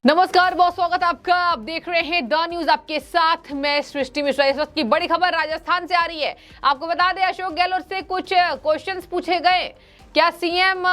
नमस्कार, बहुत स्वागत है आपका। आप देख रहे हैं द न्यूज, आपके साथ मैं सृष्टि मिश्रा। इस वक्त की बड़ी खबर राजस्थान से आ रही है। आपको बता दें, अशोक गहलोत से कुछ क्वेश्चंस पूछे गए। क्या सीएम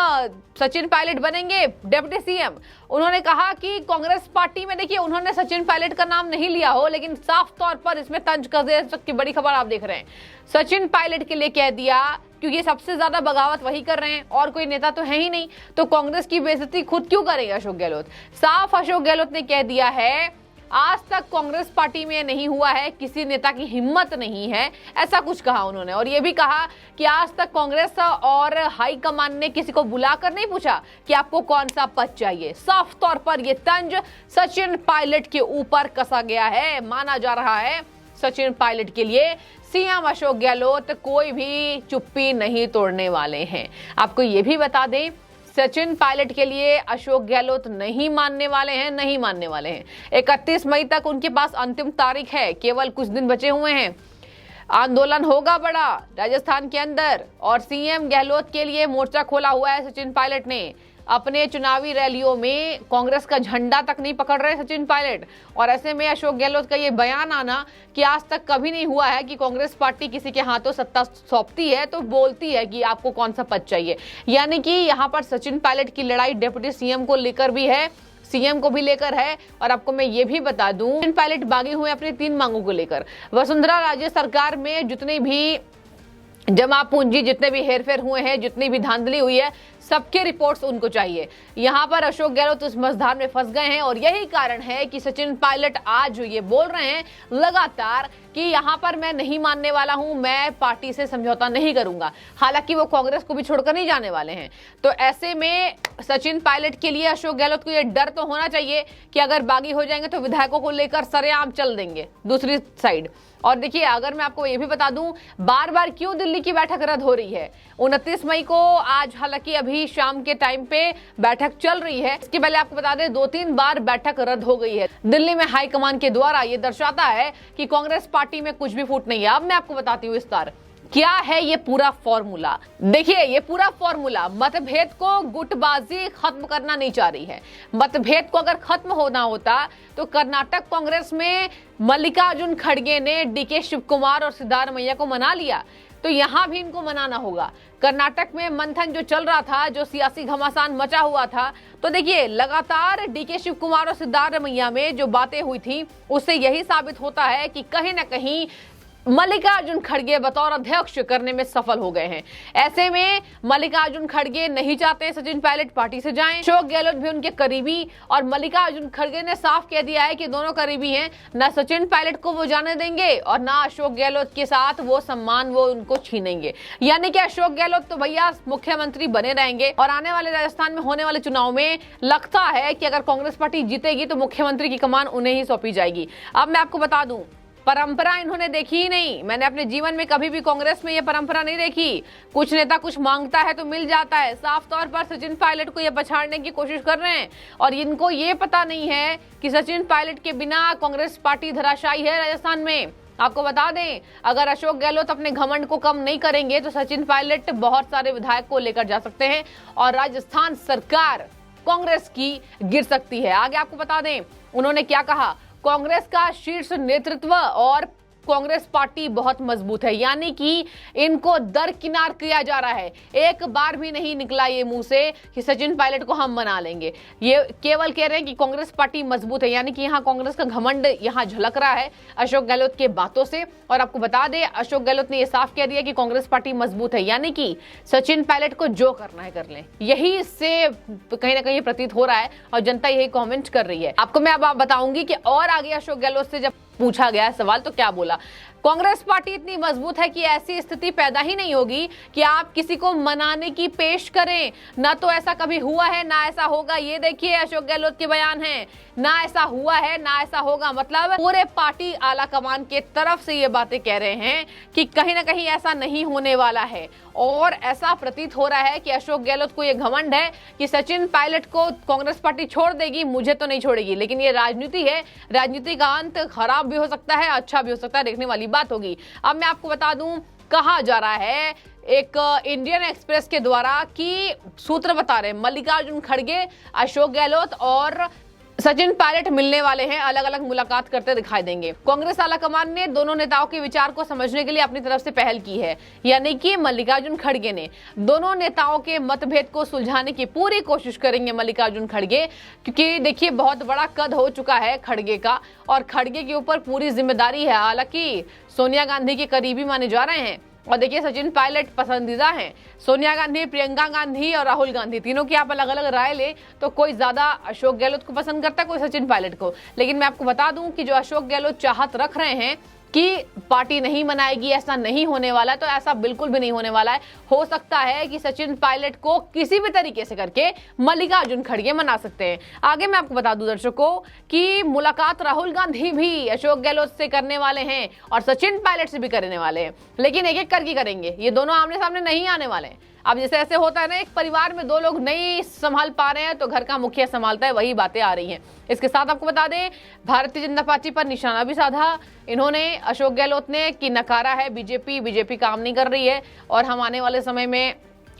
सचिन पायलट बनेंगे डिप्टी सीएम? उन्होंने कहा कि कांग्रेस पार्टी में, देखिए, उन्होंने सचिन पायलट का नाम नहीं लिया हो, लेकिन साफ तौर पर इसमें तंज कस दिया। इस वक्त की बड़ी खबर आप देख रहे हैं, सचिन पायलट के लिए कह दिया, क्योंकि सबसे ज्यादा बगावत वही कर रहे हैं और कोई नेता तो है ही नहीं, तो कांग्रेस की बेइज्जती खुद क्यों करेंगे अशोक गहलोत। साफ अशोक गहलोत ने कह दिया है, आज तक कांग्रेस पार्टी में नहीं हुआ है, किसी नेता की हिम्मत नहीं है, ऐसा कुछ कहा उन्होंने। और यह भी कहा कि आज तक कांग्रेस और हाईकमान ने किसी को बुलाकर नहीं पूछा कि आपको कौन सा पद चाहिए। साफ तौर पर यह तंज सचिन पायलट के ऊपर कसा गया है। माना जा रहा है सचिन पायलट के लिए सीएम अशोक गहलोत कोई भी चुप्पी नहीं तोड़ने वाले हैं। आपको यह भी बता दें, सचिन पायलट के लिए अशोक गहलोत नहीं मानने वाले हैं। 31 मई तक उनके पास अंतिम तारीख है, केवल कुछ दिन बचे हुए हैं। आंदोलन होगा बड़ा राजस्थान के अंदर, और सीएम गहलोत के लिए मोर्चा खोला हुआ है सचिन पायलट ने। अपने चुनावी रैलियों में कांग्रेस का झंडा तक नहीं पकड़ रहे सचिन पायलट। और ऐसे में अशोक गहलोत का ये बयान आना कि आज तक कभी नहीं हुआ है कि कांग्रेस पार्टी किसी के हाथों सत्ता सौंपती है तो बोलती है कि आपको कौन सा पद चाहिए। यानी कि यहाँ पर सचिन पायलट की लड़ाई डिप्टी सीएम को लेकर भी है, सीएम को भी लेकर है। और आपको मैं ये भी बता दूं, सचिन पायलट बागी हुए अपनी 3 मांगों को लेकर। वसुंधरा राज्य सरकार में जितने भी जमा पूंजी, जितने भी हेरफेर हुए हैं, जितनी भी धांधली हुई है, सबके रिपोर्ट्स उनको चाहिए। यहां पर अशोक गहलोत उस मझधार में फंस गए हैं, और यही कारण है कि सचिन पायलट आज ये बोल रहे हैं लगातार कि यहां पर मैं नहीं मानने वाला हूं, मैं पार्टी से समझौता नहीं करूंगा। हालांकि वो कांग्रेस को भी छोड़कर नहीं जाने वाले हैं। तो ऐसे में सचिन पायलट के लिए अशोक गहलोत को यह डर तो होना चाहिए कि अगर बागी हो जाएंगे तो विधायकों को लेकर सरेआम चल देंगे दूसरी साइड। और देखिए, अगर मैं आपको ये भी बता दूं, बार बार क्यों दिल्ली की बैठक रद्द हो रही है। 29 मई को आज, हालांकि अभी शाम के टाइम पे बैठक चल रही है। इसके पहले आपको बता दें, 2-3 बार बैठक रद्द हो गई है दिल्ली में हाईकमान के द्वारा। ये दर्शाता है कि कांग्रेस पार्टी में कुछ भी फूट नहीं है। अब मैं आपको बताती हूँ विस्तार क्या है ये पूरा फॉर्मूला। देखिए, ये पूरा फॉर्मूला मतभेद को, गुटबाजी खत्म करना नहीं चाह रही है। मतभेद को अगर खत्म होना होता तो कर्नाटक कांग्रेस में मल्लिकार्जुन खड़गे ने डीके शिव कुमार और सिद्धारमैया को मना लिया, तो यहां भी इनको मनाना होगा। कर्नाटक में मंथन जो चल रहा था, जो सियासी घमासान मचा हुआ था, तो देखिए, लगातार डीके शिव कुमार और सिद्धारमैया में जो बातें हुई थी, उससे यही साबित होता है कि कहीं ना कहीं मल्लिकार्जुन खड़गे बतौर अध्यक्ष करने में सफल हो गए हैं। ऐसे में मल्लिकार्जुन खड़गे नहीं चाहते सचिन पायलट पार्टी से जाएं। अशोक गहलोत भी उनके करीबी, और मल्लिकार्जुन खड़गे ने साफ कह दिया है कि दोनों करीबी हैं, ना सचिन पायलट को वो जाने देंगे और ना अशोक गहलोत के साथ वो सम्मान वो उनको छीनेंगे। यानी कि अशोक गहलोत तो भैया मुख्यमंत्री बने रहेंगे, और आने वाले राजस्थान में होने वाले चुनाव में लगता है कि अगर कांग्रेस पार्टी जीतेगी तो मुख्यमंत्री की कमान उन्हें ही सौंपी जाएगी। अब मैं आपको बता दूं, परंपरा इन्होंने देखी ही नहीं। मैंने अपने जीवन में कभी भी कांग्रेस में ये परंपरा नहीं देखी। कुछ नेता कुछ मांगता है तो मिल जाता है। साफ तौर पर सचिन पायलट को ये पछाड़ने की कोशिश कर रहे हैं, और इनको ये पता नहीं है कि सचिन पायलट के बिना कांग्रेस पार्टी धराशायी है राजस्थान में। आपको बता दें, अगर अशोक गहलोत अपने घमंड को कम नहीं करेंगे तो सचिन पायलट बहुत सारे विधायक को लेकर जा सकते हैं, और राजस्थान सरकार कांग्रेस की गिर सकती है। आगे आपको बता दें उन्होंने क्या कहा। कांग्रेस का शीर्ष नेतृत्व और कांग्रेस पार्टी बहुत मजबूत है, यानी कि इनको दरकिनार किया जा रहा है। एक बार भी नहीं निकला ये मुंह से कि सचिन पायलट को हम मना लेंगे। ये केवल कह रहे हैं कि कांग्रेस पार्टी मजबूत है, यानी कि यहाँ कांग्रेस का घमंड यहाँ झलक रहा है अशोक गहलोत के बातों से। और आपको बता दें, अशोक गहलोत ने यह साफ कह दिया कि कांग्रेस पार्टी मजबूत है, यानी कि सचिन पायलट को जो करना है कर लें। यही इससे कहीं ना कहीं प्रतीत हो रहा है, और जनता यही कॉमेंट कर रही है। आपको मैं अब बताऊंगी कि और आगे अशोक गहलोत से जब पूछा गया सवाल तो क्या बोला। कांग्रेस पार्टी इतनी मजबूत है कि ऐसी स्थिति पैदा ही नहीं होगी कि आप किसी को मनाने की पेश करें। ना तो ऐसा कभी हुआ है, ना ऐसा होगा। ये देखिए, अशोक गहलोत के बयान हैं, ना ऐसा हुआ है ना ऐसा होगा। मतलब पूरे पार्टी आला कमान के तरफ से ये बातें कह रहे हैं कि कहीं ना कहीं ऐसा नहीं होने वाला है। और ऐसा प्रतीत हो रहा है कि अशोक गहलोत को ये घमंड है कि सचिन पायलट को कांग्रेस पार्टी छोड़ देगी, मुझे तो नहीं छोड़ेगी। लेकिन ये राजनीति है, राजनीति का अंत खराब भी हो सकता है, अच्छा भी हो सकता है, देखने वाली बात होगी। अब मैं आपको बता दूं, कहा जा रहा है एक इंडियन एक्सप्रेस के द्वारा कि सूत्र बता रहे हैं मल्लिकार्जुन खड़गे, अशोक गहलोत और सचिन पायलट मिलने वाले हैं, अलग अलग मुलाकात करते दिखाई देंगे। कांग्रेस आलाकमान ने दोनों नेताओं के विचार को समझने के लिए अपनी तरफ से पहल की है, यानी कि मल्लिकार्जुन खड़गे ने दोनों नेताओं के मतभेद को सुलझाने की पूरी कोशिश करेंगे मल्लिकार्जुन खड़गे, क्योंकि देखिए बहुत बड़ा कद हो चुका है खड़गे का और खड़गे के ऊपर पूरी जिम्मेदारी है। हालांकि सोनिया गांधी के करीबी माने जा रहे हैं और देखिए सचिन पायलट पसंदीदा हैं। सोनिया गांधी, प्रियंका गांधी और राहुल गांधी तीनों की आप अलग अलग राय ले तो कोई ज्यादा अशोक गहलोत को पसंद करता है, कोई सचिन पायलट को। लेकिन मैं आपको बता दूं कि जो अशोक गहलोत चाहत रख रहे हैं कि पार्टी नहीं मनाएगी, ऐसा नहीं होने वाला है, तो ऐसा बिल्कुल भी नहीं होने वाला है। हो सकता है कि सचिन पायलट को किसी भी तरीके से करके मल्लिकार्जुन खड़गे मना सकते हैं। आगे मैं आपको बता दूं दर्शकों कि मुलाकात राहुल गांधी भी अशोक गहलोत से करने वाले हैं और सचिन पायलट से भी करने वाले हैं, लेकिन एक एक करके करेंगे, ये दोनों आमने सामने नहीं आने वाले हैं। अब जैसे ऐसे होता है ना, एक परिवार में दो लोग नहीं संभाल पा रहे हैं तो घर का मुखिया संभालता है, वही बातें आ रही हैं। इसके साथ आपको बता दें भारतीय जनता पार्टी पर निशाना भी साधा इन्होंने, अशोक गहलोत ने, कि नकारा है बीजेपी काम नहीं कर रही है और हम आने वाले समय में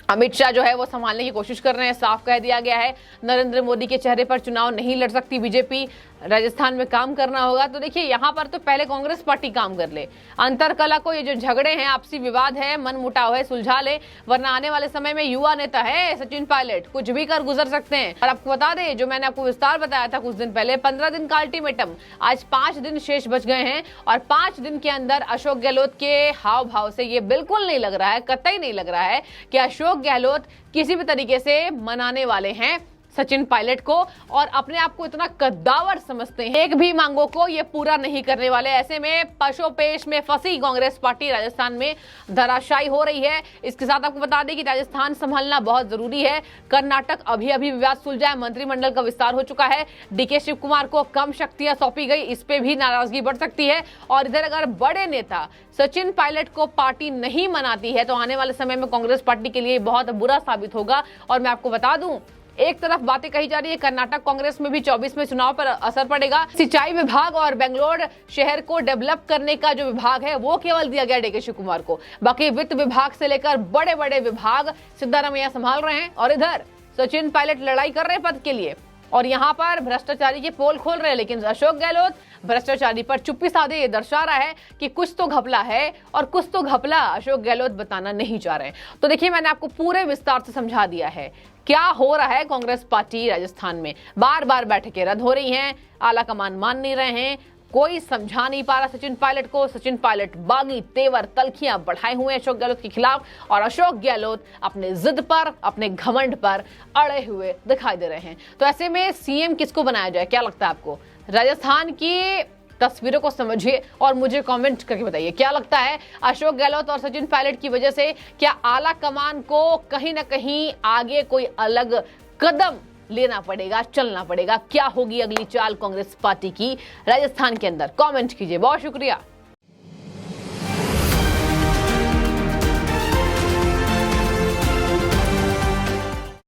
अमित शाह जो है वो संभालने की कोशिश कर रहे हैं। साफ कह दिया गया है नरेंद्र मोदी के चेहरे पर चुनाव नहीं लड़ सकती बीजेपी, राजस्थान में काम करना होगा। तो देखिए यहाँ पर तो पहले कांग्रेस पार्टी काम कर ले, अंतरकला को, ये जो झगड़े हैं, आपसी विवाद है, मन मुटाव है, सुलझा ले, वरना आने वाले समय में युवा नेता है सचिन पायलट, कुछ भी कर गुजर सकते हैं। और आपको बता दें, जो मैंने आपको विस्तार बताया था कुछ दिन पहले, 15 दिन का अल्टीमेटम, आज 5 दिन शेष बच गए हैं और 5 दिन के अंदर अशोक गहलोत के हाव भाव से ये बिल्कुल नहीं लग रहा है, कतई नहीं लग रहा है कि अशोक गहलोत किसी भी तरीके से मनाने वाले हैं सचिन पायलट को और अपने आप को इतना कद्दावर समझते हैं, एक भी मांगों को ये पूरा नहीं करने वाले। ऐसे में पशोपेश में फंसी कांग्रेस पार्टी राजस्थान में धराशायी हो रही है। इसके साथ आपको बता दें कि राजस्थान संभालना बहुत जरूरी है। कर्नाटक अभी अभी विवाद सुलझा है, मंत्रिमंडल का विस्तार हो चुका है, डीके शिव कुमार को कम शक्तियां सौंपी गई, इस पे भी नाराजगी बढ़ सकती है। और इधर अगर बड़े नेता सचिन पायलट को पार्टी नहीं मनाती है तो आने वाले समय में कांग्रेस पार्टी के लिए बहुत बुरा साबित होगा। और मैं आपको बता दूं, एक तरफ बातें कही जा रही है कर्नाटक कांग्रेस में भी 24 में चुनाव पर असर पड़ेगा, सिंचाई विभाग और बेंगलोर शहर को डेवलप करने का जो विभाग है वो केवल दिया गया डीके शिव कुमार को, बाकी वित्त विभाग से लेकर बड़े बड़े विभाग सिद्धारमैया संभाल रहे हैं। और इधर सचिन पायलट लड़ाई कर रहे हैं पद के लिए और यहाँ पर भ्रष्टाचारी के पोल खोल रहे हैं, लेकिन अशोक गहलोत भ्रष्टाचारी पर चुप्पी साधे ये दर्शा रहा है कि कुछ तो घपला है और कुछ तो घपला अशोक गहलोत बताना नहीं चाह रहे। तो देखिए मैंने आपको पूरे विस्तार से समझा दिया है क्या हो रहा है कांग्रेस पार्टी राजस्थान में। बार बार बैठकें रद्द हो रही हैं, आला कमान मान नहीं रहे हैं, कोई समझा नहीं पा रहा सचिन पायलट को। सचिन पायलट बागी तेवर तलखियां बढ़ाए हुए हैं अशोक गहलोत के खिलाफ और अशोक गहलोत अपने जिद पर, अपने घमंड पर अड़े हुए दिखाई दे रहे हैं। तो ऐसे में सीएम किसको बनाया जाए, क्या लगता है आपको? राजस्थान की तस्वीरों को समझिए और मुझे कमेंट करके बताइए क्या लगता है, अशोक गहलोत और सचिन पायलट की वजह से क्या आला कमान को कहीं ना कहीं आगे कोई अलग कदम लेना पड़ेगा, चलना पड़ेगा? क्या होगी अगली चाल कांग्रेस पार्टी की राजस्थान के अंदर? कमेंट कीजिए। बहुत शुक्रिया।